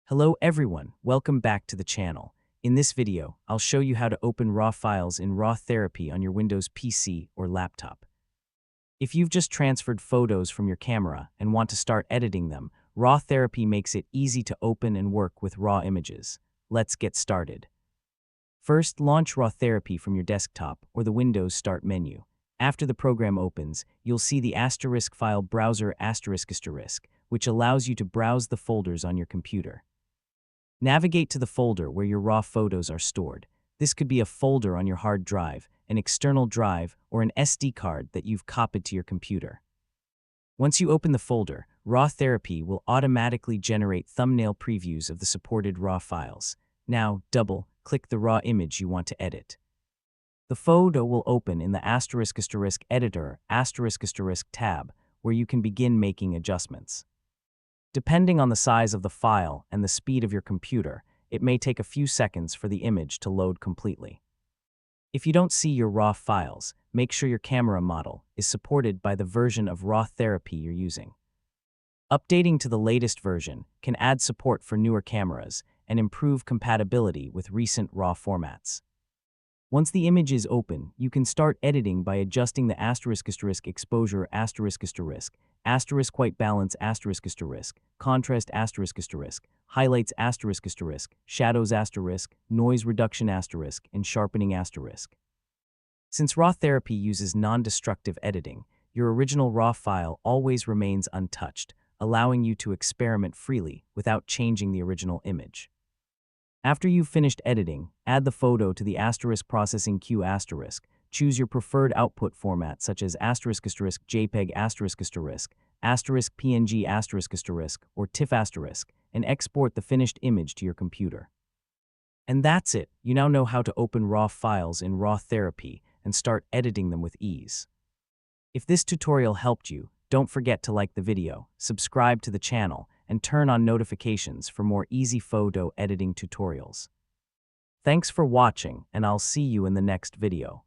Hello everyone, welcome back to the channel. In this video, I'll show you how to open RAW files in RawTherapee on your Windows PC or laptop. If you've just transferred photos from your camera and want to start editing them, RawTherapee makes it easy to open and work with RAW images. Let's get started. First, launch RawTherapee from your desktop or the Windows Start menu. After the program opens, you'll see the * file browser ***, which allows you to browse the folders on your computer. Navigate to the folder where your RAW photos are stored. This could be a folder on your hard drive, an external drive, or an SD card that you've copied to your computer. Once you open the folder, RawTherapee will automatically generate thumbnail previews of the supported RAW files. Now, double-click the RAW image you want to edit. The photo will open in the *** editor * tab, where you can begin making adjustments. Depending on the size of the file and the speed of your computer, it may take a few seconds for the image to load completely. If you don't see your RAW files, make sure your camera model is supported by the version of RawTherapee you're using. Updating to the latest version can add support for newer cameras and improve compatibility with recent RAW formats. Once the image is open, you can start editing by adjusting the ** exposure ***, white balance ***, contrast ***, highlights ***, shadows ***, noise reduction ***, and sharpening ***. Since RawTherapee uses non-destructive editing, your original RAW file always remains untouched, allowing you to experiment freely without changing the original image. After you've finished editing, add the photo to the * processing queue *. Choose your preferred output format such as ***, JPEG ***, PNG ***, or TIFF ***, and export the finished image to your computer. And that's it. You now know how to open RAW files in RawTherapee and start editing them with ease. If this tutorial helped you, don't forget to like the video, subscribe to the channel, and turn on notifications for more easy photo editing tutorials. Thanks for watching, and I'll see you in the next video.